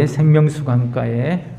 생명수강과에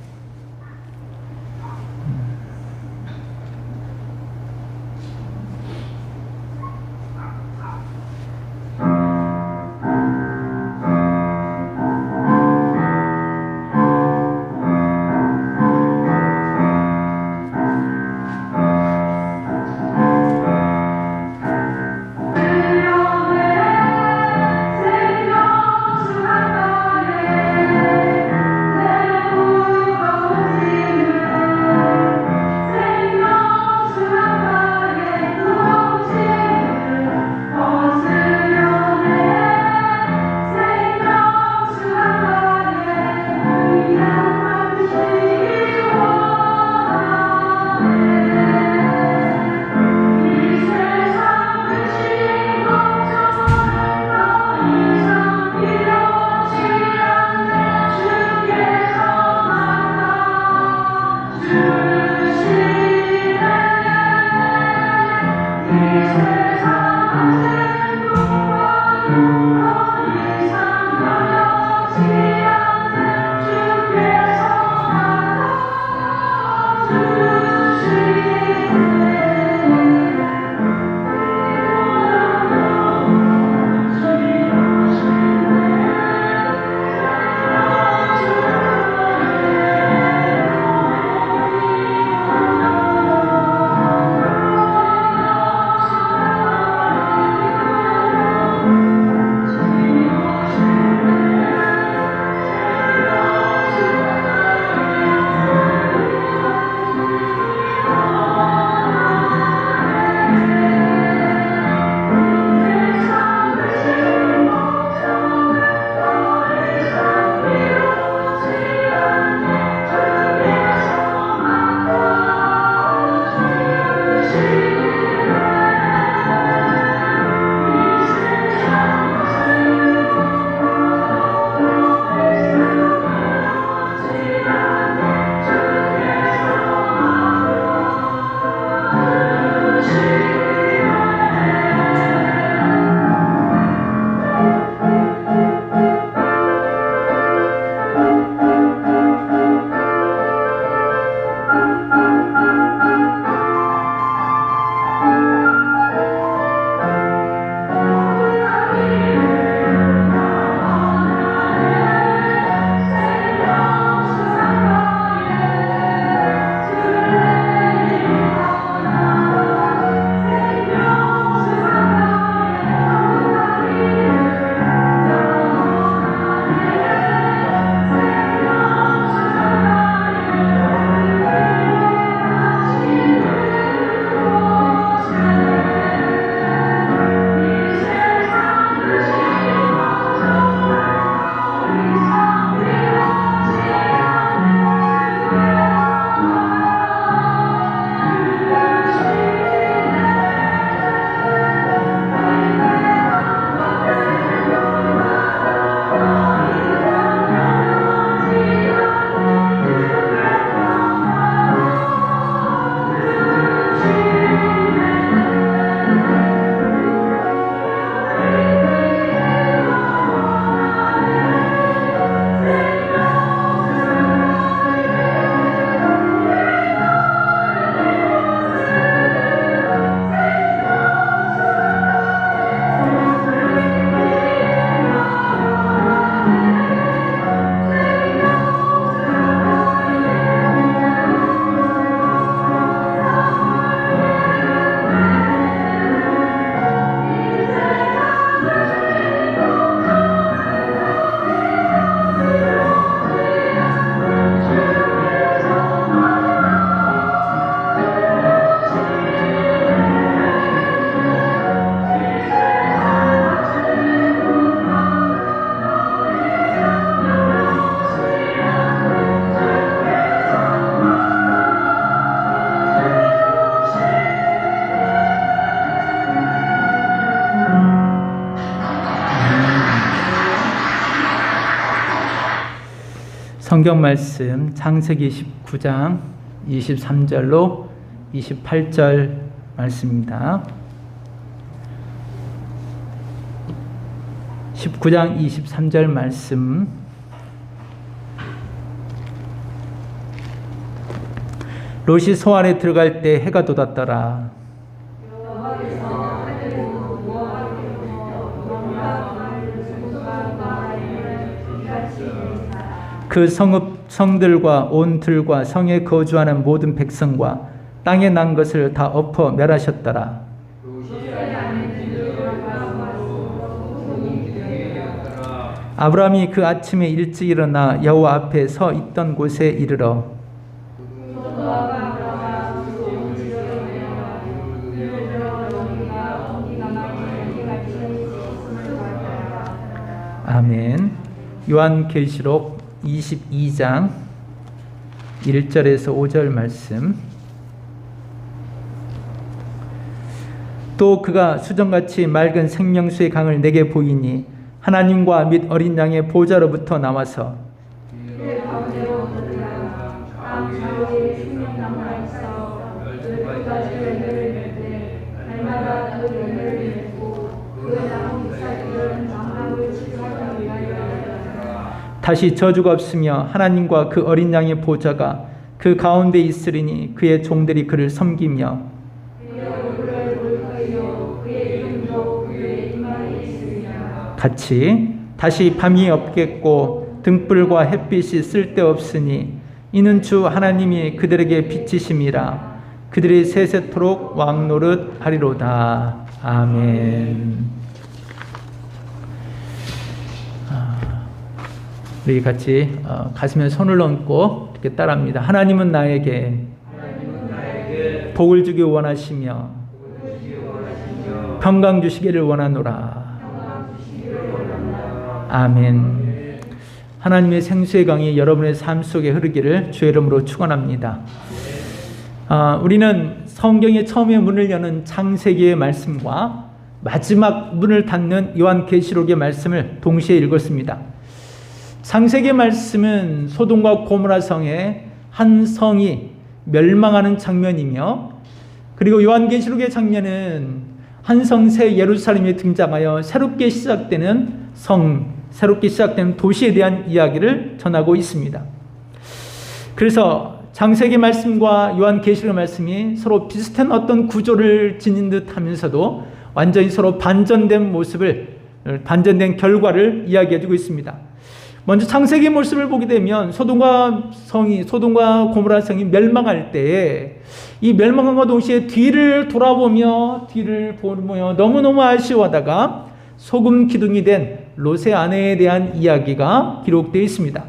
성경 말씀 창세기 19장 23절로 28절 말씀입니다. 19장 23절 말씀 롯이 소 안에 들어갈 때 해가 돋았더라. 그 성들과 온 들과 성에 거주하는 모든 백성과 땅에 난 것을 다 엎어 멸하셨더라. 아브라함이 그 아침에 일찍 일어나 여호와 앞에 서 있던 곳에 이르러 아멘. 요한계시록 22장 1절에서 5절 말씀. 또 그가 수정같이 맑은 생명수의 강을 내게 보이니 하나님과 및 어린 양의 보좌로부터 나와서 다시 저주가 없으며 하나님과 그 어린 양의 보좌가 그 가운데 있으리니 그의 종들이 그를 섬기며 같이 다시 밤이 없겠고 등불과 햇빛이 쓸데없으니 이는 주 하나님이 그들에게 비치심이라 그들이 세세토록 왕노릇 하리로다. 아멘. 우리 같이 가슴에 손을 얹고 이렇게 따라합니다. 하나님은 나에게 복을 주기 원하시며 평강 주시기를 원하노라. 아멘. 하나님의 생수의 강이 여러분의 삶 속에 흐르기를 주의 이름으로 축원합니다. 우리는 성경의 처음에 문을 여는 창세기의 말씀과 마지막 문을 닫는 요한계시록의 말씀을 동시에 읽었습니다. 창세기의 말씀은 소돔과 고모라 성의 한 성이 멸망하는 장면이며, 그리고 요한계시록의 장면은 한 성새 예루살렘에 등장하여 새롭게 시작되는 새롭게 시작되는 도시에 대한 이야기를 전하고 있습니다. 그래서 창세기 말씀과 요한계시록 말씀이 서로 비슷한 어떤 구조를 지닌 듯 하면서도 완전히 서로 반전된 결과를 이야기해주고 있습니다. 먼저 창세기 모습을 보게 되면 소돔과 고모라 성이 멸망할 때에 이 멸망함과 동시에 뒤를 보며 너무너무 아쉬워하다가 소금 기둥이 된 롯의 아내에 대한 이야기가 기록되어 있습니다.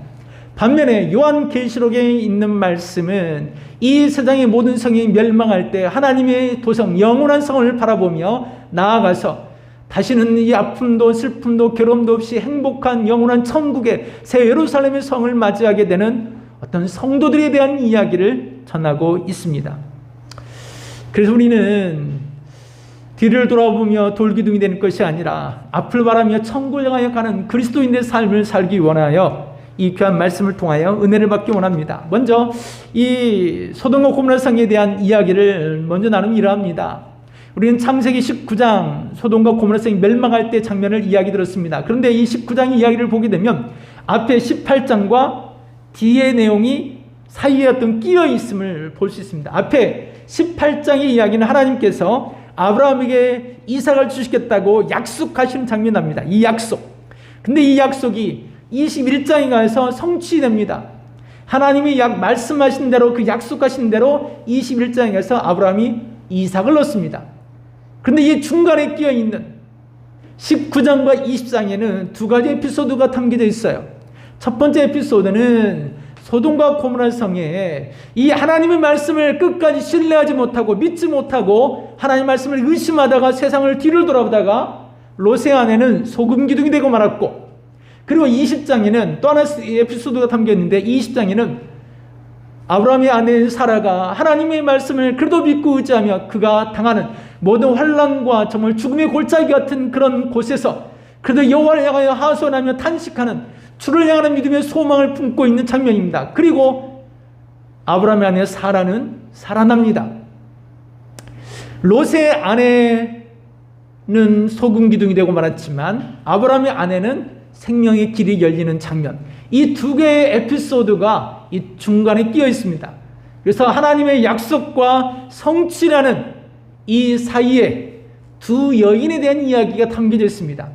반면에 요한계시록에 있는 말씀은 이 세상의 모든 성이 멸망할 때 하나님의 도성 영원한 성을 바라보며 나아가서 다시는 이 아픔도 슬픔도 괴로움도 없이 행복한 영원한 천국의 새 예루살렘의 성을 맞이하게 되는 어떤 성도들에 대한 이야기를 전하고 있습니다. 그래서 우리는 뒤를 돌아보며 돌기둥이 되는 것이 아니라 앞을 바라며 천국을 향하여 가는 그리스도인의 삶을 살기 원하여 이 귀한 말씀을 통하여 은혜를 받기 원합니다. 먼저 이 소돔과 고모라 성에 대한 이야기를 먼저 나누면 이러합니다. 우리는 창세기 19장 소돔과 고모라 성이 멸망할 때 장면을 이야기 들었습니다. 그런데 이 19장의 이야기를 보게 되면 앞에 18장과 뒤의 내용이 사이에 어떤 끼어 있음을 볼 수 있습니다. 앞에 18장의 이야기는 하나님께서 아브라함에게 이삭을 주시겠다고 약속하시는 장면이 납니다. 이 약속. 근데 이 약속이 21장에 가서 성취됩니다. 하나님이 말씀하신 대로 그 약속하신 대로 21장에 가서 아브라함이 이삭을 얻습니다. 그런데 이 중간에 끼어 있는 19장과 20장에는 두 가지 에피소드가 담겨져 있어요. 첫 번째 에피소드는 소돔과 고모라 성에 이 하나님의 말씀을 끝까지 신뢰하지 못하고 믿지 못하고 하나님의 말씀을 의심하다가 세상을 뒤를 돌아보다가 롯의 아내는 소금 기둥이 되고 말았고, 그리고 20장에는 또 하나 에피소드가 담겨 있는데 20장에는 아브라함의 아내 사라가 하나님의 말씀을 그래도 믿고 의지하며 그가 당하는 모든 환난과 정말 죽음의 골짜기 같은 그런 곳에서 그래도 여호와를 향하여 하소연하며 탄식하는 주를 향하는 믿음의 소망을 품고 있는 장면입니다. 그리고 아브라함의 아내 사라는 살아납니다. 롯의 아내는 소금 기둥이 되고 말았지만 아브라함의 아내는 생명의 길이 열리는 장면, 이 두 개의 에피소드가 이 중간에 끼어 있습니다. 그래서 하나님의 약속과 성취라는 이 사이에 두 여인에 대한 이야기가 담겨져 있습니다.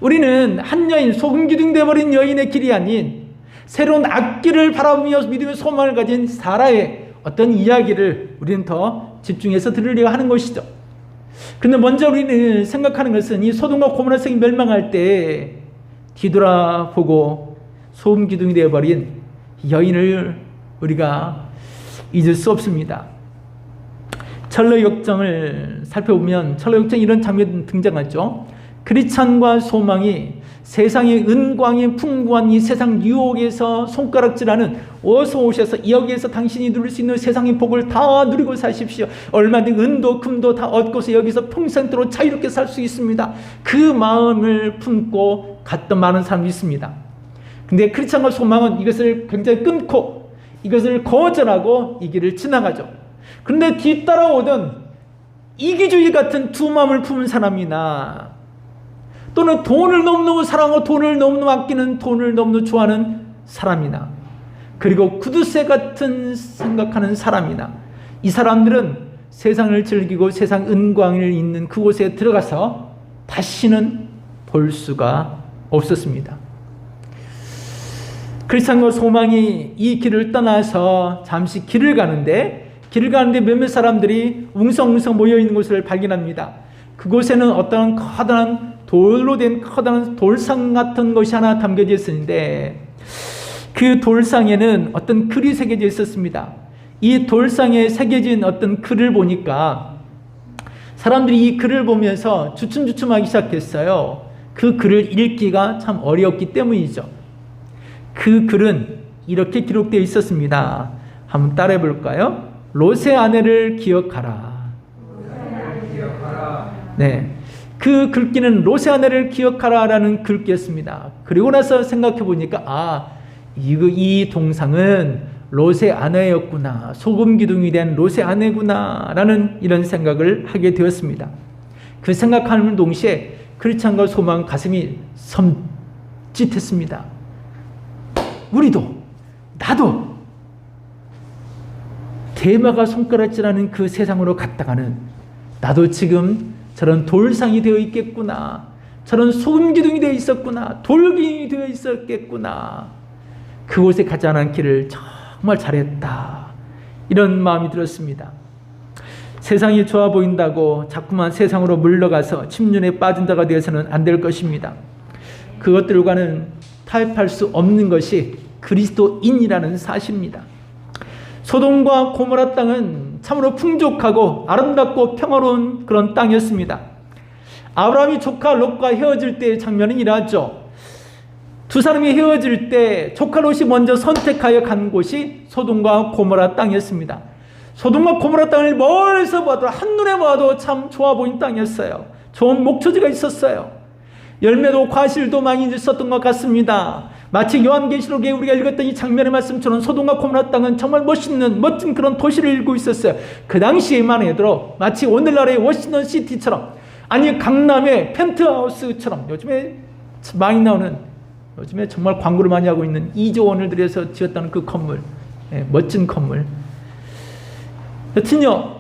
우리는 한 여인, 소금기둥 되어버린 여인의 길이 아닌 새로운 앞길을 바라보며 믿음의 소망을 가진 사라의 어떤 이야기를 우리는 더 집중해서 들으려고 하는 것이죠. 그런데 먼저 우리는 생각하는 것은 이 소돔과 고모라 성이 멸망할 때 뒤돌아보고 소금기둥이 되어버린 여인을 우리가 잊을 수 없습니다. 철로역정을 살펴보면 철로역정에 이런 장면이 등장하죠. 크리스찬과 소망이 세상의 은광이 풍부한 이 세상 유혹에서 손가락질하는 어서 오셔서 여기에서 당신이 누릴 수 있는 세상의 복을 다 누리고 사십시오. 얼마든지 은도 금도 다 얻고서 여기서 평생도록 자유롭게 살 수 있습니다. 그 마음을 품고 갔던 많은 사람이 있습니다. 근데 크리스찬과 소망은 이것을 굉장히 끊고 이것을 거절하고 이 길을 지나가죠. 그런데 뒤따라오던 이기주의 같은 두 마음을 품은 사람이나 또는 돈을 너무너무 사랑하고 돈을 너무너무 아끼는, 돈을 너무너무 좋아하는 사람이나, 그리고 구두쇠 같은 생각하는 사람이나, 이 사람들은 세상을 즐기고 세상 은광을 있는 그곳에 들어가서 다시는 볼 수가 없었습니다. 크리스찬과 소망이 이 길을 떠나서 잠시 길을 가는데 몇몇 사람들이 웅성웅성 모여있는 곳을 발견합니다. 그곳에는 어떤 커다란 돌로 된 커다란 돌상 같은 것이 하나 담겨져 있었는데 그 돌상에는 어떤 글이 새겨져 있었습니다. 이 돌상에 새겨진 어떤 글을 보니까 사람들이 이 글을 보면서 주춤주춤하기 시작했어요. 그 글을 읽기가 참 어려웠기 때문이죠. 그 글은 이렇게 기록되어 있었습니다. 한번 따라해 볼까요? 롯의 아내를 기억하라. 네, 그 글귀는 롯의 아내를 기억하라라는 글귀였습니다. 그리고 나서 생각해 보니까 이 동상은 롯의 아내였구나, 소금기둥이 된 롯의 아내구나라는 이런 생각을 하게 되었습니다. 그 생각하는 동시에 크리스찬과 소망 가슴이 섬찟했습니다. 우리도, 나도 대마가 손가락질하는 그 세상으로 갔다가는 나도 지금 저런 돌상이 되어 있겠구나, 저런 소금기둥이 되어 있었구나, 돌기둥이 되어 있었겠구나, 그곳에 가지 않기를 정말 잘했다, 이런 마음이 들었습니다. 세상이 좋아 보인다고 자꾸만 세상으로 물러가서 침륜에 빠진 자가 되어서는 안 될 것입니다. 그것들과는 타협할 수 없는 것이 그리스도인이라는 사실입니다. 소돔과 고모라 땅은 참으로 풍족하고 아름답고 평화로운 그런 땅이었습니다. 아브라함이 조카 롯과 헤어질 때의 장면은 이러하죠. 두 사람이 헤어질 때 조카 롯이 먼저 선택하여 간 곳이 소돔과 고모라 땅이었습니다. 소돔과 고모라 땅을 멀리서 봐도, 한눈에 봐도 참 좋아 보이는 땅이었어요. 좋은 목초지가 있었어요. 열매도 과실도 많이 있었던 것 같습니다. 마치 요한계시록에 우리가 읽었던 이 장면의 말씀처럼 소돔과 고모라 땅은 정말 멋진 그런 도시를 이루고 있었어요. 그 당시에만 해도 마치 오늘날의 워싱턴 시티처럼, 아니 강남의 펜트하우스처럼, 요즘에 많이 나오는, 요즘에 정말 광고를 많이 하고 있는 2조 원을 들여서 지었다는 그 건물, 멋진 건물. 여튼요,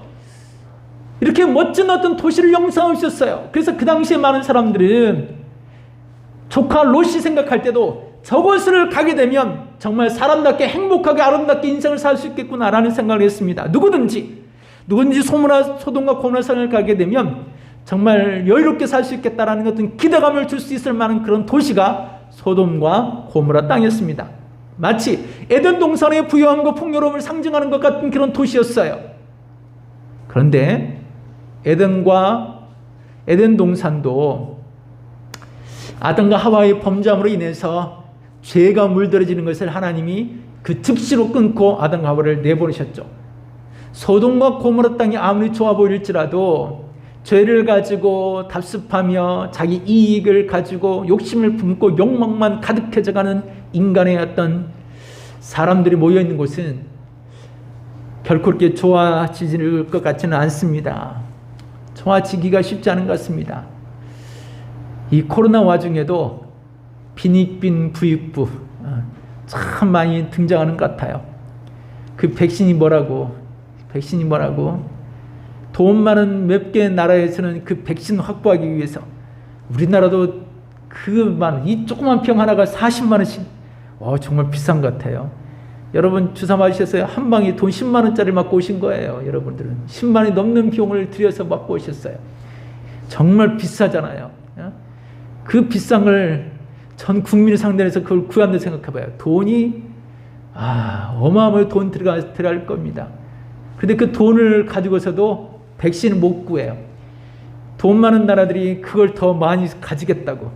이렇게 멋진 어떤 도시를 형성하고 있었어요. 그래서 그 당시에 많은 사람들은 조카 롯이 생각할 때도 저곳을 가게 되면 정말 사람답게 행복하게 아름답게 인생을 살 수 있겠구나라는 생각을 했습니다. 누구든지 소돔과 고모라 산을 가게 되면 정말 여유롭게 살 수 있겠다라는 어떤 기대감을 줄 수 있을 만한 그런 도시가 소돔과 고모라 땅이었습니다. 마치 에덴 동산의 부유함과 풍요로움을 상징하는 것 같은 그런 도시였어요. 그런데 에덴 동산도 아담과 하와의 범죄함으로 인해서 죄가 물들어지는 것을 하나님이 그 즉시로 끊고 아담과 하와를 내보내셨죠. 소돔과 고모라 땅이 아무리 좋아 보일지라도 죄를 가지고 답습하며 자기 이익을 가지고 욕심을 품고 욕망만 가득해져가는 인간의 어떤 사람들이 모여있는 곳은 결코 그렇게 좋아지질 것 같지는 않습니다. 좋아지기가 쉽지 않은 것 같습니다. 이 코로나 와중에도 빈익빈 부익부 참 많이 등장하는 것 같아요. 그 백신이 뭐라고? 백신이 뭐라고? 돈 많은 몇 개 나라에서는 그 백신 확보하기 위해서 우리나라도 이 조그만 병 하나가 40만 원씩. 정말 비싼 것 같아요. 여러분 주사 맞으셨어요? 한 방에 돈 10만 원짜리 맞고 오신 거예요. 여러분들은 10만 원이 넘는 비용을 들여서 맞고 오셨어요. 정말 비싸잖아요. 그 비싼 걸 전 국민을 상대해서 그걸 구한다 생각해봐요. 돈이 어마어마하게 돈 들어갈 겁니다. 그런데 그 돈을 가지고서도 백신을 못 구해요. 돈 많은 나라들이 그걸 더 많이 가지겠다고.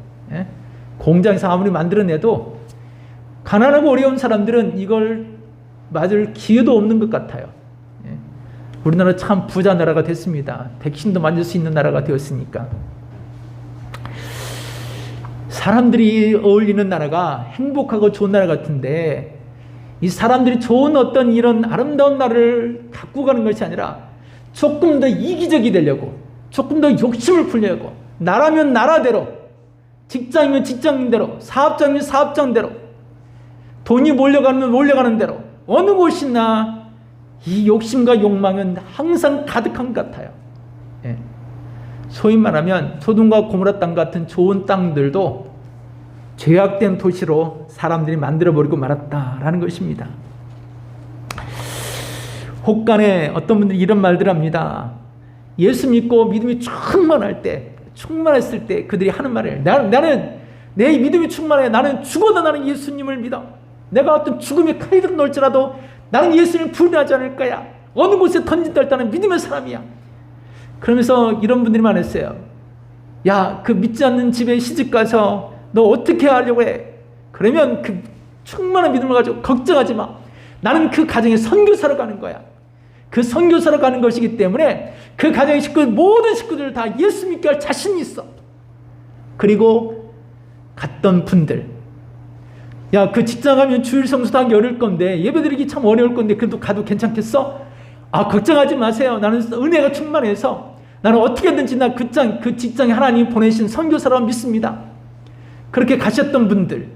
공장에서 아무리 만들어내도 가난하고 어려운 사람들은 이걸 맞을 기회도 없는 것 같아요. 우리나라 참 부자 나라가 됐습니다. 백신도 만들 수 있는 나라가 되었으니까. 사람들이 어울리는 나라가 행복하고 좋은 나라 같은데 이 사람들이 좋은 어떤 이런 아름다운 나라를 갖고 가는 것이 아니라 조금 더 이기적이 되려고, 조금 더 욕심을 풀려고, 나라면 나라대로, 직장이면 직장인대로, 사업장이면 사업장대로, 돈이 몰려가면 몰려가는 대로 어느 곳이나 이 욕심과 욕망은 항상 가득한 것 같아요. 소위 말하면 소돔과 고모라 땅 같은 좋은 땅들도 죄악된 도시로 사람들이 만들어버리고 말았다라는 것입니다. 혹간에 어떤 분들이 이런 말들을 합니다. 예수 믿고 믿음이 충만했을 때 그들이 하는 말을, 나는 내 믿음이 충만해. 나는 죽어도 나는 예수님을 믿어. 내가 어떤 죽음의 칼이 들어올지라도 나는 예수님을 부인하지 않을 거야. 어느 곳에 던진다 할 나는 믿음의 사람이야. 그러면서 이런 분들이 많았어요. 야, 그 믿지 않는 집에 시집가서 너 어떻게 하려고 해? 그러면 그 충만한 믿음을 가지고 걱정하지 마. 나는 그 가정에 선교사로 가는 거야. 그 선교사로 가는 것이기 때문에 그 가정의 모든 식구들 다 예수 믿게 할 자신이 있어. 그리고 갔던 분들, 야, 그 직장 가면 주일 성수도 하기 어려울 건데, 예배드리기 참 어려울 건데 그래도 가도 괜찮겠어? 걱정하지 마세요. 나는 은혜가 충만해서 나는 어떻게든지 그 직장에 하나님이 보내신 선교사라고 믿습니다. 그렇게 가셨던 분들,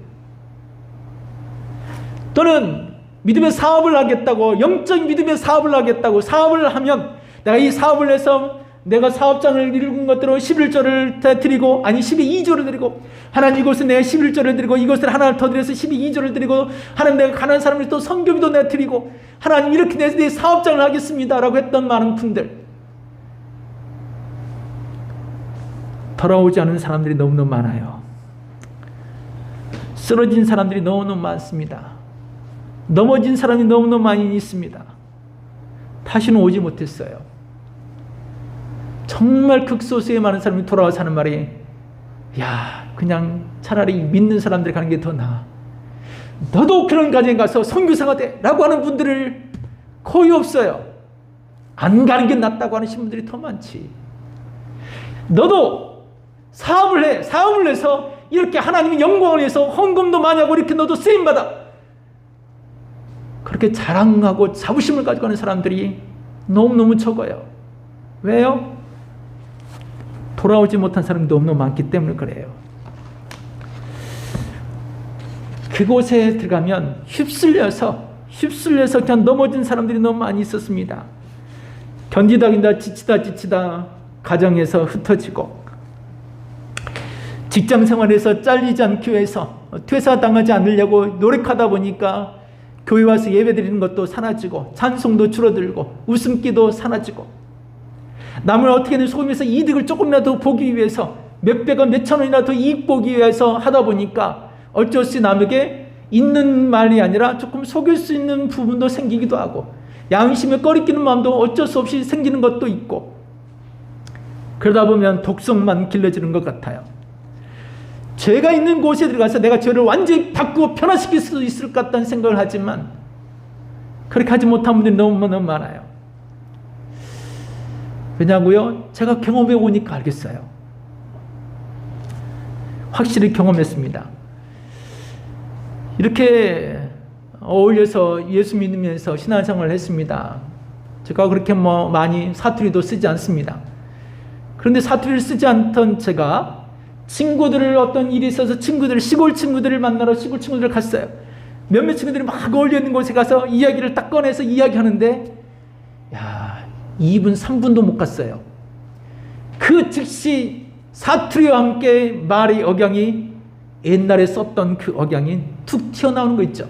또는 믿음의 사업을 하겠다고, 영적인 믿음의 사업을 하겠다고, 사업을 하면 내가 이 사업을 해서 내가 사업장을 이룬 것들로 11조를 드리고, 아니 12조를 드리고, 하나님 이곳에 내가 11조를 드리고, 이곳에 하나를 더 드려서 12조를 드리고, 하나님 내가 가난한 사람을 또 선교비도 내가 드리고, 하나님 이렇게 내 사업장을 하겠습니다 라고 했던 많은 분들, 돌아오지 않은 사람들이 너무너무 많아요. 쓰러진 사람들이 너무너무 많습니다. 넘어진 사람이 너무너무 많이 있습니다. 다시는 오지 못했어요. 정말 극소수의 많은 사람이 돌아와서 하는 말이, 야, 그냥 차라리 믿는 사람들이 가는 게 더 나아. 너도 그런 가정에 가서 선교사가 돼 라고 하는 분들을 거의 없어요. 안 가는 게 낫다고 하는 신분들이 더 많지. 너도 사업을 해. 사업을 해서 이렇게 하나님의 영광을 위해서 헌금도 많이 하고 이렇게 너도 쓰임받아. 그렇게 자랑하고 자부심을 가지고 하는 사람들이 너무너무 적어요. 왜요? 돌아오지 못한 사람이 너무너무 많기 때문에 그래요. 그곳에 들어가면 휩쓸려서 그냥 넘어진 사람들이 너무 많이 있었습니다. 견디다 지치다 가정에서 흩어지고, 직장 생활에서 잘리지 않기 위해서 퇴사당하지 않으려고 노력하다 보니까 교회 와서 예배드리는 것도 사라지고, 찬송도 줄어들고, 웃음기도 사라지고, 남을 어떻게든 속이면서 이득을 조금이라도 보기 위해서 몇백원 몇천 원이나 더 이익 보기 위해서 하다 보니까 어쩔 수 없이 남에게 있는 말이 아니라 조금 속일 수 있는 부분도 생기기도 하고, 양심에 꺼리끼는 마음도 어쩔 수 없이 생기는 것도 있고, 그러다 보면 독성만 길러지는 것 같아요. 죄가 있는 곳에 들어가서 내가 죄를 완전히 바꾸고 변화시킬 수 있을 것 같다는 생각을 하지만 그렇게 하지 못한 분들이 너무너무 많아요. 왜냐고요? 제가 경험해 보니까 알겠어요. 확실히 경험했습니다. 이렇게 어울려서 예수 믿으면서 신앙생활을 했습니다. 제가 그렇게 많이 사투리도 쓰지 않습니다. 그런데 사투리를 쓰지 않던 제가 친구들을 어떤 일이 있어서 시골 친구들을 만나러 시골 친구들을 갔어요. 몇몇 친구들이 막 어울려 있는 곳에 가서 이야기를 딱 꺼내서 이야기하는데, 야, 2분, 3분도 못 갔어요. 그 즉시 사투리와 함께 말의 억양이, 옛날에 썼던 그 억양이 툭 튀어나오는 거 있죠.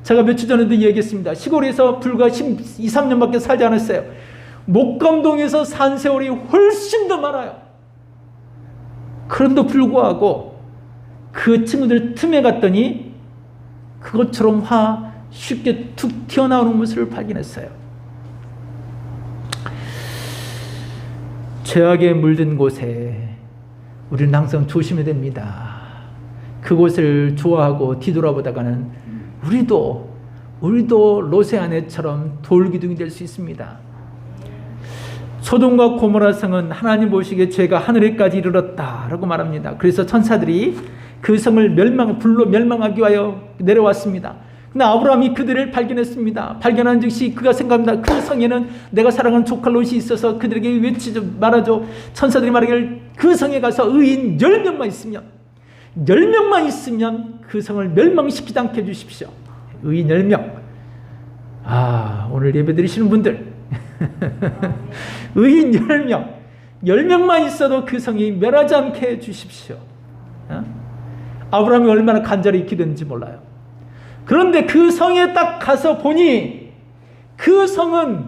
제가 며칠 전에도 얘기했습니다. 시골에서 불과 12, 13년밖에 살지 않았어요. 목감동에서 산 세월이 훨씬 더 많아요. 그런데도 불구하고 그 친구들 틈에 갔더니 그것처럼 화 쉽게 툭 튀어나오는 모습을 발견했어요. 죄악에 물든 곳에 우리는 항상 조심해야 됩니다. 그곳을 좋아하고 뒤돌아보다가는 우리도 롯의 아내처럼 돌기둥이 될 수 있습니다. 소돔과 고모라 성은 하나님 보시기에 죄가 하늘에까지 이르렀다라고 말합니다. 그래서 천사들이 그 성을 불로 멸망하기 위하여 내려왔습니다. 근데 아브라함이 그들을 발견했습니다. 발견한 즉시 그가 생각합니다. 그 성에는 내가 사랑하는 조카 롯이 있어서 그들에게 외치죠, 말하죠. 천사들이 말하기를 그 성에 가서 의인 10명만 있으면 그 성을 멸망시키지 않게 해주십시오. 의인 10명. 오늘 예배 드리시는 분들 의인 10명만 있어도 그 성이 멸하지 않게 해주십시오. 아브라함이 얼마나 간절히 기도했는지 몰라요. 그런데 그 성에 딱 가서 보니 그 성은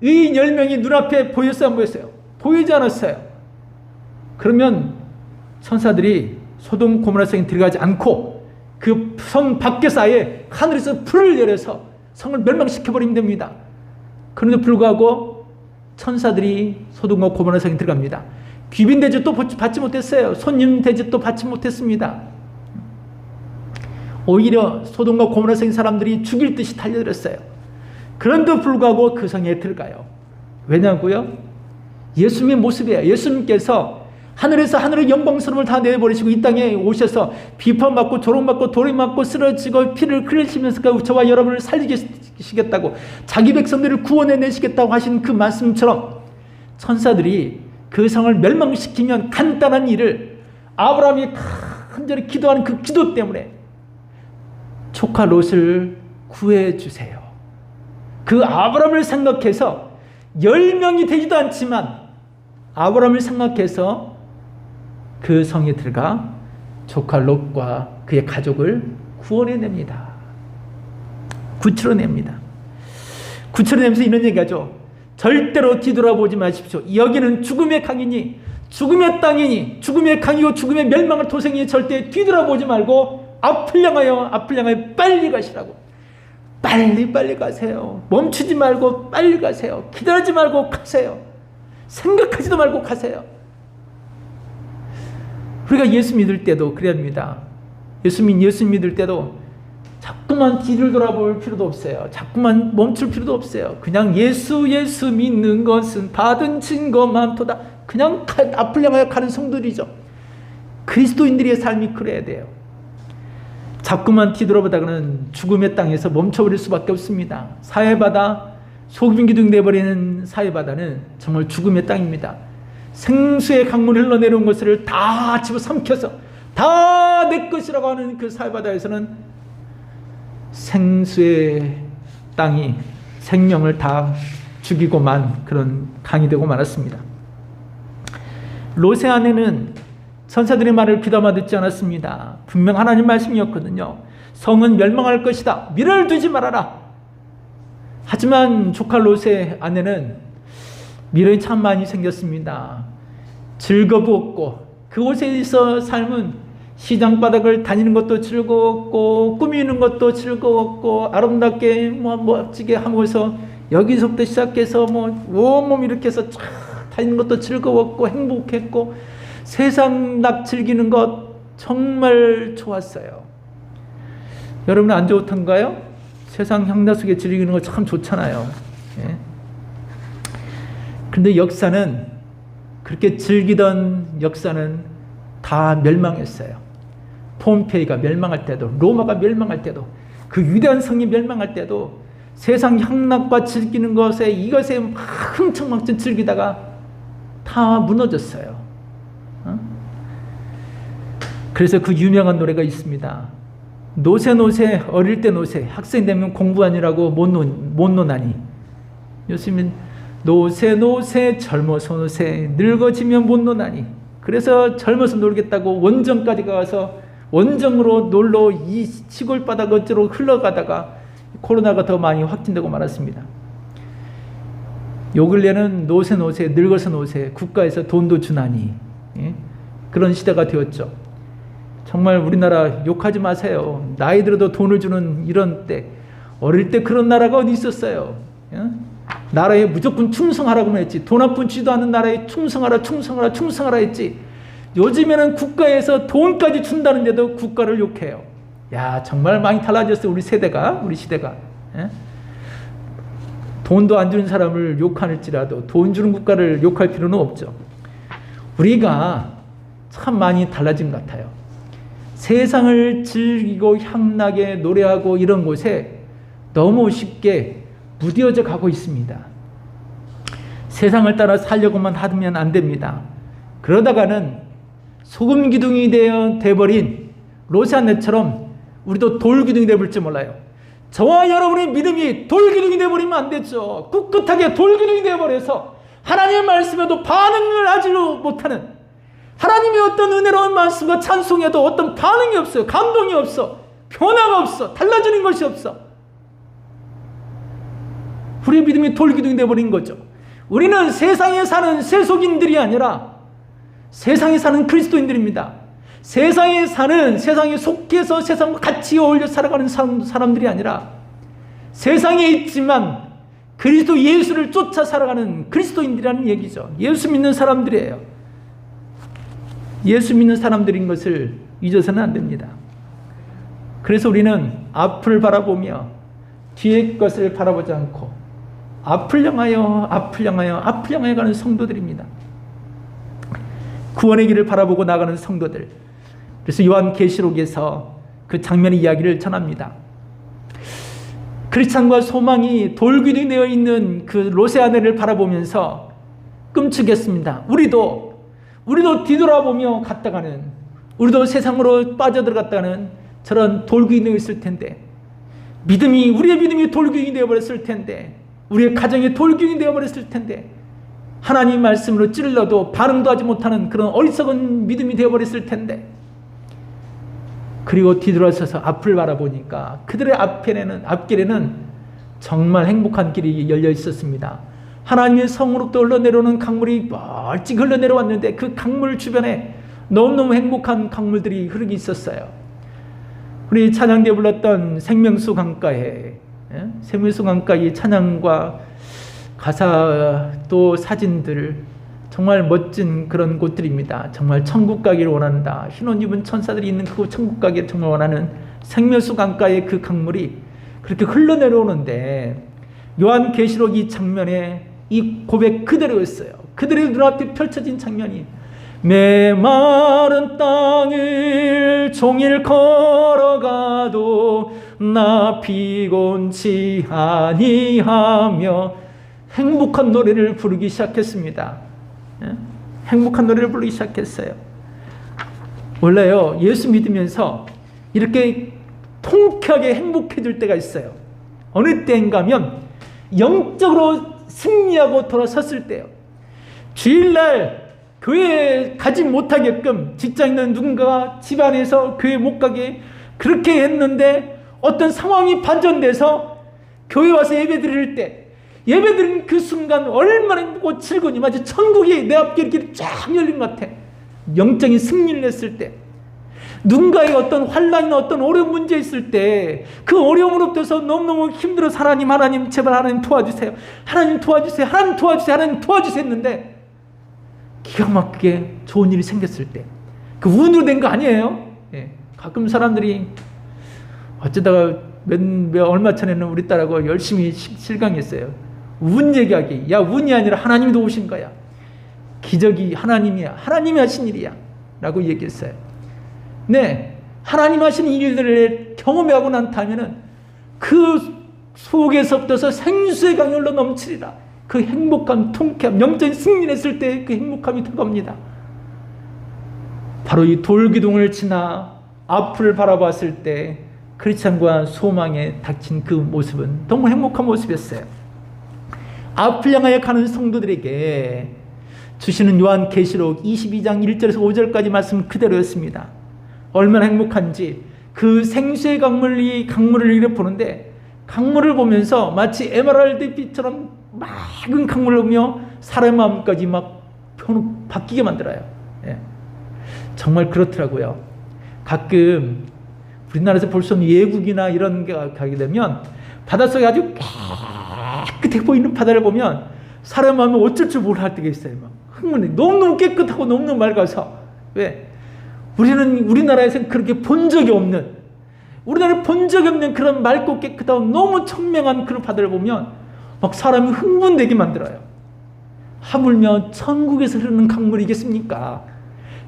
의인 10명이 눈앞에 보였어요, 안 보였어요? 보이지 않았어요. 그러면 천사들이 소돔 고모라 성에 들어가지 않고 그 성 밖에서 아예 하늘에서 불을 내려서 성을 멸망시켜버리면 됩니다. 그런데 불구하고 천사들이 소돔과 고모라 성에 들어갑니다. 귀빈 대접도 받지 못했어요. 손님 대접도 받지 못했습니다. 오히려 소돔과 고모라 성 사람들이 죽일 듯이 달려들었어요. 그런데도 불구하고 그 성에 들어가요. 왜냐고요? 예수님의 모습이에요. 예수님께서 하늘에서 하늘의 영광스러움을 다 내버리시고 이 땅에 오셔서 비판받고 조롱받고 돌이맞고 쓰러지고 피를 흘리시면서 저와 여러분을 살리시겠다고, 자기 백성들을 구원해내시겠다고 하신 그 말씀처럼 천사들이 그 성을 멸망시키면 간단한 일을 아브라함이 간절히 기도하는 그 기도 때문에 조카 롯을 구해주세요. 그 아브라함을 생각해서 10명이 되지도 않지만 아브라함을 생각해서 그 성에 들어가 조카 롯과 그의 가족을 구원해냅니다. 구출해냅니다. 구출해내면서 이런 얘기하죠. 절대로 뒤돌아보지 마십시오. 여기는 죽음의 강이니 죽음의 땅이니 죽음의 강이고 죽음의 멸망을 도생이니 절대 뒤돌아보지 말고 앞을 향하여 빨리 가시라고. 빨리 가세요. 멈추지 말고 빨리 가세요. 기다리지 말고 가세요. 생각하지도 말고 가세요. 우리가 예수 믿을 때도 그래야 합니다. 예수 믿을 때도 자꾸만 뒤를 돌아볼 필요도 없어요. 자꾸만 멈출 필요도 없어요. 그냥 예수 믿는 것은 받은 증거만 토다. 그냥 앞을 향하여 가는 성도들이죠. 그리스도인들의 삶이 그래야 돼요. 자꾸만 뒤돌아보다가는 죽음의 땅에서 멈춰버릴 수밖에 없습니다. 사회바다, 소금기둥 돼버리는 사회바다는 정말 죽음의 땅입니다. 생수의 강물이 흘러내려온 것을 다 집어삼켜서 다 내 것이라고 하는 그 사회바다에서는 생수의 땅이 생명을 다 죽이고만 그런 강이 되고 말았습니다. 롯의 아내는 천사들의 말을 귀담아 듣지 않았습니다. 분명 하나님 말씀이었거든요. 성은 멸망할 것이다. 미련을 두지 말아라. 하지만 조카 롯의 아내는 미련이 참 많이 생겼습니다. 즐거웠고 그곳에서 삶은 시장 바닥을 다니는 것도 즐거웠고 꾸미는 것도 즐거웠고 아름답게 멋지게 하면서 여기서부터 시작해서 온몸 이렇게 해서 쫙 다니는 것도 즐거웠고 행복했고 세상 낙 즐기는 것 정말 좋았어요. 여러분 안 좋던가요? 세상 향락 속에 즐기는 거 참 좋잖아요. 예. 그런데 역사는 그렇게 즐기던 역사는 다 멸망했어요. 폼페이가 멸망할 때도, 로마가 멸망할 때도, 그 위대한 성이 멸망할 때도 세상 향락과 즐기는 것에 이것에 흥청망청 즐기다가 다 무너졌어요. 그래서 그 유명한 노래가 있습니다. 노세 어릴 때 노세 학생 되면 공부 아니라고 못 노나니 요즘은 노세 젊어서 노세 늙어지면 못 노나니 그래서 젊어서 놀겠다고 원정까지 가서 원정으로 놀러 이 시골 바닥 어쩌로 흘러가다가 코로나가 더 많이 확진되고 말았습니다. 요 근래는 노세 늙어서 노세 국가에서 돈도 주나니 그런 시대가 되었죠. 정말 우리나라 욕하지 마세요. 나이 들어도 돈을 주는 이런 때 어릴 때 그런 나라가 어디 있었어요. 나라에 무조건 충성하라고만 했지 돈 한 푼 주지도 않는 나라에 충성하라 했지. 요즘에는 국가에서 돈까지 준다는데도 국가를 욕해요. 야 정말 많이 달라졌어요. 우리 시대가 돈도 안 주는 사람을 욕할지라도 돈 주는 국가를 욕할 필요는 없죠. 우리가 참 많이 달라진 것 같아요. 세상을 즐기고 향나게 노래하고 이런 곳에 너무 쉽게 무뎌져 가고 있습니다. 세상을 따라 살려고만 하면 안 됩니다. 그러다가는 소금 기둥이 되어버린 로시아네처럼 우리도 돌 기둥이 되어버릴지 몰라요. 저와 여러분의 믿음이 돌 기둥이 되어버리면 안 되죠. 꿋꿋하게 돌 기둥이 되어버려서 하나님의 말씀에도 반응을 하지 못하는 하나님의 어떤 은혜로운 말씀과 찬송에도 어떤 반응이 없어요. 감동이 없어. 변화가 없어. 달라지는 것이 없어. 우리의 믿음이 돌 기둥이 되어버린 거죠. 우리는 세상에 사는 세속인들이 아니라 세상에 사는 그리스도인들입니다. 세상에 속해서 세상과 같이 어울려 살아가는 사람들이 아니라 세상에 있지만 그리스도 예수를 쫓아 살아가는 그리스도인들이라는 얘기죠. 예수 믿는 사람들이에요. 예수 믿는 사람들인 것을 잊어서는 안 됩니다. 그래서 우리는 앞을 바라보며 뒤의 것을 바라보지 않고 앞을 향하여 가는 성도들입니다. 구원의 길을 바라보고 나가는 성도들. 그래서 요한계시록에서 그 장면의 이야기를 전합니다. 크리스찬과 소망이 돌기둥이 되어 있는 그 로세아네를 바라보면서 끔찍했습니다. 우리도 뒤돌아보며 갔다가는 우리도 세상으로 빠져들어갔다가는 저런 돌기둥이 있을 텐데 우리의 믿음이 돌기둥이 되어버렸을 텐데 우리의 가정이 돌기둥이 되어버렸을 텐데 하나님 말씀으로 찔러도 반응도 하지 못하는 그런 어리석은 믿음이 되어버렸을 텐데 그리고 뒤돌아서서 앞을 바라보니까 그들의 앞길에는 정말 행복한 길이 열려 있었습니다. 하나님의 성으로부터 흘러내려오는 강물이 멀찍 흘러내려왔는데 그 강물 주변에 너무너무 행복한 강물들이 흐르고 있었어요. 우리 찬양 때 불렀던 생명수 강가에 생명수 강가의 찬양과 가사 또 사진들 정말 멋진 그런 곳들입니다. 정말 천국 가기를 원한다. 흰옷 입은 천사들이 있는 그 천국 가기를 정말 원하는 생명수 강가의 그 강물이 그렇게 흘러내려오는데 요한계시록 이 장면에 이 고백 그대로였어요. 그들의 눈앞에 펼쳐진 장면이 메마른 땅을 종일 걸어가도 나 피곤치 아니하며 행복한 노래를 부르기 시작했습니다. 행복한 노래를 부르기 시작했어요. 원래요, 예수 믿으면서 이렇게 통쾌하게 행복해질 때가 있어요. 어느 때인가 하면 영적으로 승리하고 돌아섰을 때요. 주일날 교회에 가지 못하게끔 직장 있는 누군가가 집안에서 교회 못 가게 그렇게 했는데 어떤 상황이 반전돼서 교회 와서 예배 드릴 때 예배드린 그 순간 얼마나 행복하고 즐거우니 마치 천국이 내 앞에 이렇게 쫙 열린 것 같아. 영적인 승리를 했을 때 누군가의 어떤 환난이나 어떤 어려운 문제 있을 때 그 어려움으로부터 너무너무 힘들어서 하나님 제발 하나님 도와주세요. 하나님 도와주세요. 했는데 기가 막히게 좋은 일이 생겼을 때 그 운으로 된 거 아니에요. 가끔 사람들이 어쩌다가 얼마 전에는 우리 딸하고 열심히 실강했어요. 운 얘기하기. 야, 운이 아니라 하나님이 도우신 거야. 기적이 하나님이야. 하나님이 하신 일이야. 라고 얘기했어요. 네, 하나님 하신 일들을 경험하고 난 다음에는 그 속에서부터 생수의 강이 흘러 넘치리라. 그 행복감, 통쾌함, 영적인 승리를 했을 때 그 행복함이 들어갑니다. 바로 이 돌기둥을 지나 앞을 바라봤을 때 크리스찬과 소망에 닥친 그 모습은 너무 행복한 모습이었어요. 앞을 향하여 가는 성도들에게 주시는 요한계시록 22장 1절에서 5절까지 말씀 그대로였습니다. 얼마나 행복한지 그 생수의 강물을 이렇게 보는데, 강물을 보면서 마치 에메랄드빛처럼 맑은 강물을 보며 사람의 마음까지 막 바뀌게 만들어요. 예. 정말 그렇더라고요. 가끔 우리나라에서 볼 수 없는 예국이나 이런 게 가게 되면 바닷속에 아주 깨끗해 보이는 바다를 보면 사람 마음이 어쩔 줄 모를 때가 있어요. 막 흥분해. 너무너무 깨끗하고 너무너무 맑아서. 왜? 우리나라에서는 그렇게 본 적이 없는, 우리나라에 본 적이 없는 그런 맑고 깨끗하고 너무 청명한 그런 바다를 보면 막 사람이 흥분되게 만들어요. 하물며 천국에서 흐르는 강물이겠습니까?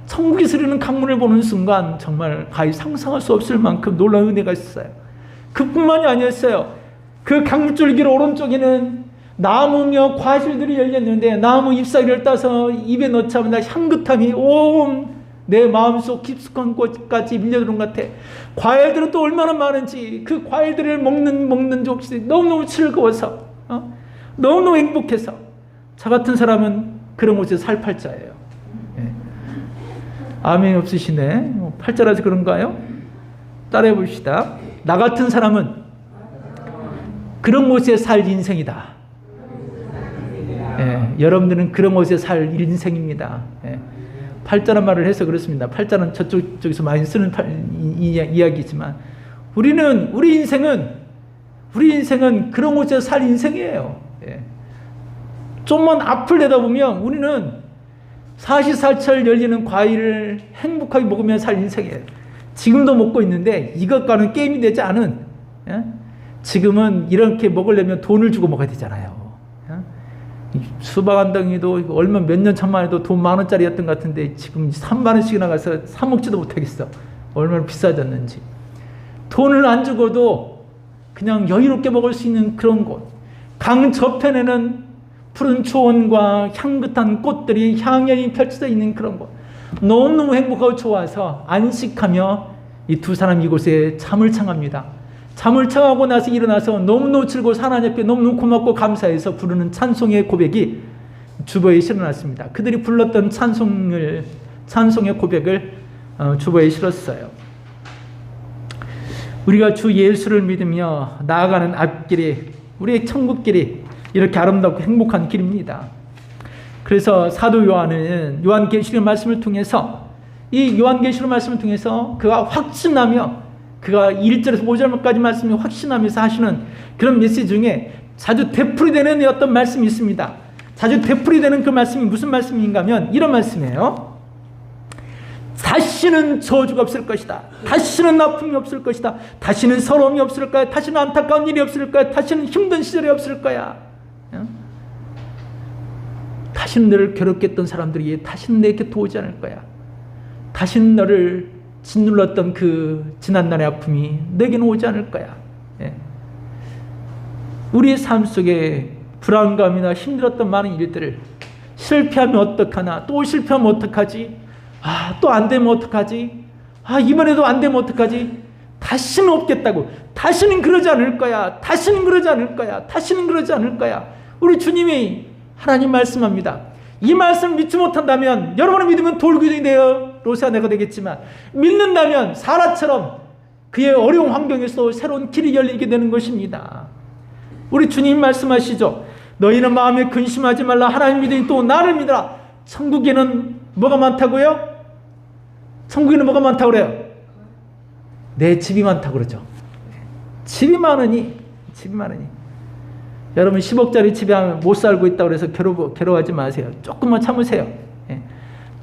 천국에서 흐르는 강물을 보는 순간 정말 가히 상상할 수 없을 만큼 놀라운 은혜가 있었어요. 그뿐만이 아니었어요. 그 강물줄기로 오른쪽에는 나무며 과실들이 열렸는데 나무 잎사귀를 따서 입에 넣자마자 향긋함이 온 내 마음속 깊숙한 곳까지 밀려드는 것 같아. 과일들은 또 얼마나 많은지 그 과일들을 먹는 족들이 너무너무 즐거워서 너무너무 행복해서 저 같은 사람은 그런 곳에서 살 팔자예요. 예. 아멘 없으시네. 팔자라서 그런가요? 따라해 봅시다. 나 같은 사람은 그런 곳에 살 인생이다. 예. 여러분들은 그런 곳에 살 인생입니다. 예. 팔자란 말을 해서 그렇습니다. 팔자는 저쪽에서 많이 쓰는 이야기지만 우리 인생은 그런 곳에서 살 인생이에요. 예. 좀만 앞을 내다보면 우리는 사시사철 열리는 과일을 행복하게 먹으며 살 인생이에요. 지금도 먹고 있는데 이것과는 게임이 되지 않은, 예? 지금은 이렇게 먹으려면 돈을 주고 먹어야 되잖아요. 수박 한 덩이도 얼마 몇 년 전만 해도 돈 10,000원짜리였던 것 같은데 지금 30,000원씩이나 가서 사 먹지도 못하겠어. 얼마나 비싸졌는지. 돈을 안 주고도 그냥 여유롭게 먹을 수 있는 그런 곳. 강 저편에는 푸른 초원과 향긋한 꽃들이 향연히 펼쳐져 있는 그런 곳. 너무너무 행복하고 좋아서 안식하며 이 두 사람이 이곳에 잠을 청합니다. 잠을 청하고 나서 일어나서 너무너무 즐거워 하나님 앞에 너무너무 고맙고 감사해서 부르는 찬송의 고백이 주보에 실어놨습니다. 그들이 불렀던 찬송의 고백을 주보에 실었어요. 우리가 주 예수를 믿으며 나아가는 앞길이, 우리의 천국길이 이렇게 아름답고 행복한 길입니다. 그래서 사도 요한은 요한계시록 말씀을 통해서, 이 요한계시록 말씀을 통해서 그가 확신하며, 그가 1절에서 5절까지 말씀을 확신하면서 하시는 그런 메시지 중에 자주 되풀이되는 어떤 말씀이 있습니다. 자주 되풀이되는 그 말씀이 무슨 말씀인가 하면 이런 말씀이에요. 다시는 저주가 없을 것이다. 다시는 아픔이 없을 것이다. 다시는 서러움이 없을 거야. 다시는 안타까운 일이 없을 거야. 다시는 힘든 시절이 없을 거야. 다시는 너를 괴롭게 했던 사람들이 다시는 내 곁에 오지 않을 거야. 다시는 너를 짓눌렀던 그 지난날의 아픔이 내게는 오지 않을 거야. 예. 우리의 삶 속에 불안감이나 힘들었던 많은 일들을 실패하면 어떡하나, 또 실패하면 어떡하지, 또 안 되면 어떡하지, 이번에도 안 되면 어떡하지, 다시는 없겠다고, 다시는 그러지 않을 거야, 다시는 그러지 않을 거야, 다시는 그러지 않을 거야. 우리 주님이 하나님 말씀합니다. 이 말씀을 믿지 못한다면 여러분의 믿음은 돌구덩이 되어 로세아네가 되겠지만, 믿는다면 사라처럼 그의 어려운 환경에서 새로운 길이 열리게 되는 것입니다. 우리 주님 말씀하시죠. 너희는 마음에 근심하지 말라. 하나님 믿으니 또 나를 믿으라. 천국에는 뭐가 많다고요? 천국에는 뭐가 많다고 그래요? 내 집이 많다고 그러죠. 집이 많으니. 여러분 10억짜리 집에 못 살고 있다고 해서 괴로워하지 마세요. 조금만 참으세요. 예.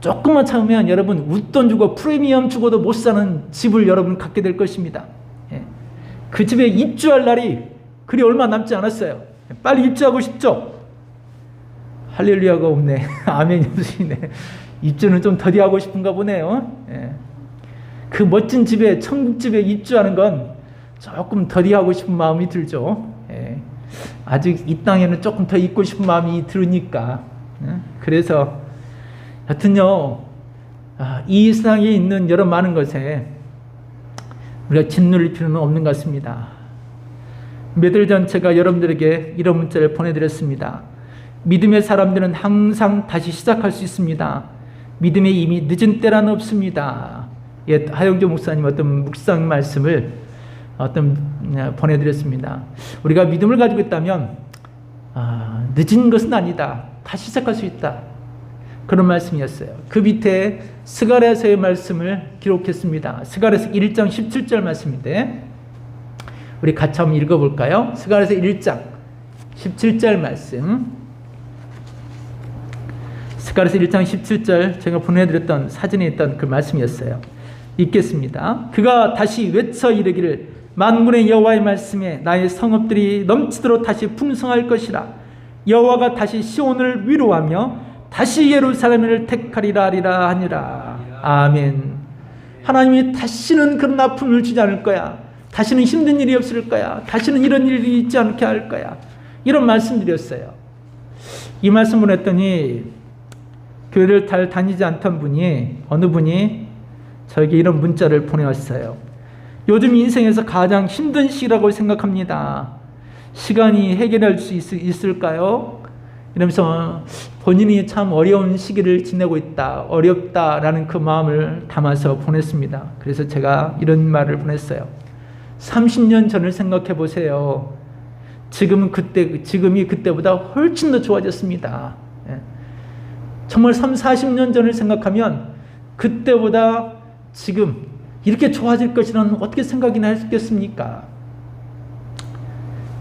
조금만 참으면 여러분 웃돈 주고 프리미엄 주고도 못 사는 집을 여러분 갖게 될 것입니다. 예. 그 집에 입주할 날이 그리 얼마 남지 않았어요. 빨리 입주하고 싶죠? 할렐루야가 없네. 아멘이 없으시네. 입주는 좀 더디하고 싶은가 보네요. 예. 그 멋진 집에, 천국집에 입주하는 건 조금 더디하고 싶은 마음이 들죠. 예. 아직 이 땅에는 조금 더 있고 싶은 마음이 들으니까. 그래서 여튼요, 이 세상에 있는 여러 많은 것에 우리가 짓눌릴 필요는 없는 것 같습니다. 몇 일 전 제가 여러분들에게 이런 문자를 보내드렸습니다. 믿음의 사람들은 항상 다시 시작할 수 있습니다. 믿음에 이미 늦은 때란 없습니다. 하영조 목사님 어떤 묵상 말씀을 보내드렸습니다. 우리가 믿음을 가지고 있다면 늦은 것은 아니다. 다시 시작할 수 있다. 그런 말씀이었어요. 그 밑에 스가랴서의 말씀을 기록했습니다. 스가랴서 1장 17절 말씀인데 우리 같이 한번 읽어볼까요? 스가랴서 1장 17절 말씀. 스가랴서 1장 17절 제가 보내드렸던 사진에 있던 그 말씀이었어요. 읽겠습니다. 그가 다시 외쳐 이르기를 만군의 여호와의 말씀에 나의 성읍들이 넘치도록 다시 풍성할 것이라. 여호와가 다시 시온을 위로하며 다시 예루살렘을 택하리라 하리라 하니라. 아멘. 하나님이 다시는 그런 아픔을 주지 않을 거야. 다시는 힘든 일이 없을 거야. 다시는 이런 일이 있지 않게 할 거야. 이런 말씀드렸어요. 이 말씀을 했더니 교회를 잘 다니지 않던 분이 어느 분이 저에게 이런 문자를 보내왔어요. 요즘 인생에서 가장 힘든 시기라고 생각합니다. 시간이 해결할 수 있을까요? 이러면서 본인이 참 어려운 시기를 지내고 있다, 어렵다라는 그 마음을 담아서 보냈습니다. 그래서 제가 이런 말을 보냈어요. 30년 전을 생각해 보세요. 지금이 그때보다 훨씬 더 좋아졌습니다. 정말 40년 전을 생각하면 그때보다 지금 이렇게 좋아질 것이라는 어떻게 생각이나 했겠습니까?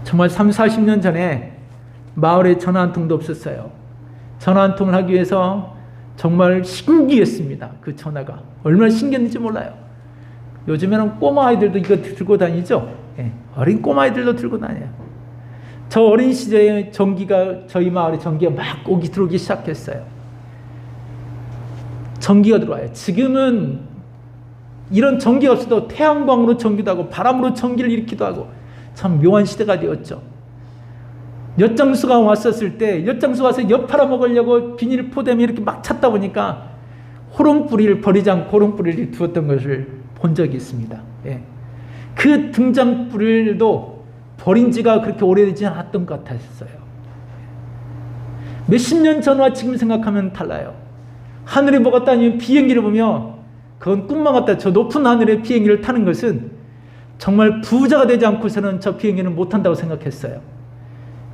정말 40년 전에 마을에 전화 한 통도 없었어요. 전화 한 통을 하기 위해서 정말 신기했습니다. 그 전화가 얼마나 신기했는지 몰라요. 요즘에는 꼬마 아이들도 이거 들고 다니죠. 어린 꼬마 아이들도 들고 다녀요. 저 어린 시절에 저희 마을에 전기가 막 들어오기 시작했어요. 전기가 들어와요. 지금은 이런 전기가 없어도 태양광으로 전기도 하고 바람으로 전기를 일으키기도 하고 참 묘한 시대가 되었죠. 엿장수가 왔었을 때 엿장수 와서 엿 팔아먹으려고 비닐 포대에 이렇게 막 찾다 보니까 호롱뿌리를 버리지 않고 호롱뿌리를 두었던 것을 본 적이 있습니다. 그 등장뿌리도 버린 지가 그렇게 오래되지 않았던 것 같았어요. 몇십 년 전과 지금 생각하면 달라요. 하늘에 뭐가 따니면 비행기를 보며 그건 꿈만 같다. 저 높은 하늘의 비행기를 타는 것은 정말 부자가 되지 않고서는 저 비행기는 못 탄다고 생각했어요.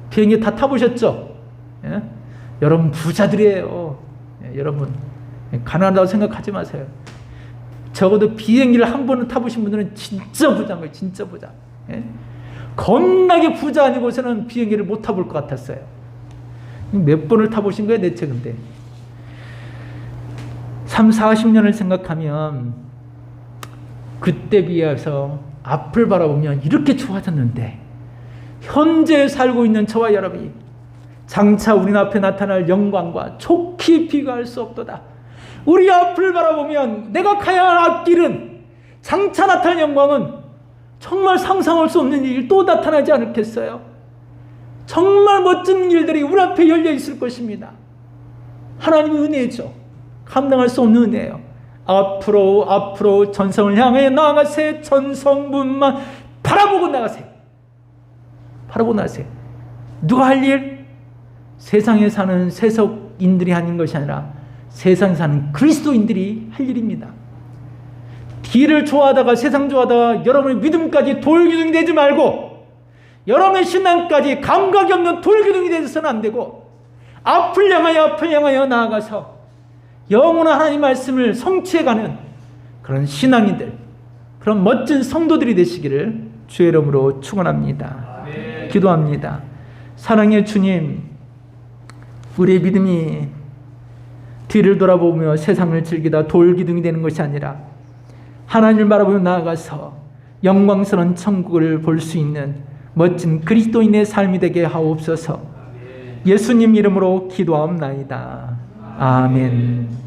비행기 다 타보셨죠? 여러분 부자들이에요. 여러분 가난하다고 생각하지 마세요. 적어도 비행기를 한 번은 타보신 분들은 진짜 부자인 거예요. 진짜 부자. 겁나게 부자 아니고서는 비행기를 못 타볼 것 같았어요. 몇 번을 타보신 거예요 대체 근데. 40년을 생각하면 그때 비해서 앞을 바라보면 이렇게 좋아졌는데 현재 살고 있는 저와 여러분이 장차 우리 앞에 나타날 영광과 촉히 비교할 수 없도다. 우리 앞을 바라보면 내가 가야 할 앞길은 장차 나타날 영광은 정말 상상할 수 없는 일이 또 나타나지 않겠어요? 정말 멋진 일들이 우리 앞에 열려 있을 것입니다. 하나님의 은혜죠. 감당할 수 없는 은혜예요. 앞으로 전성을 향해 나아가세. 전성문만 바라보고 나가세요. 바라보고 나가세요. 누가 할 일? 세상에 사는 세속인들이 하는 것이 아니라 세상에 사는 그리스도인들이 할 일입니다. 길을 좋아하다가 세상 좋아하다가 여러분의 믿음까지 돌기둥이 되지 말고 여러분의 신앙까지 감각이 없는 돌기둥이 되서는 안 되고 앞을 향하여 나아가서 영원한 하나님 말씀을 성취해가는 그런 신앙인들, 그런 멋진 성도들이 되시기를 주의 이름으로 축원합니다. 아멘. 기도합니다. 사랑의 주님, 우리의 믿음이 뒤를 돌아보며 세상을 즐기다 돌기둥이 되는 것이 아니라 하나님을 바라보며 나아가서 영광스러운 천국을 볼 수 있는 멋진 그리스도인의 삶이 되게 하옵소서. 예수님 이름으로 기도하옵나이다. 아멘.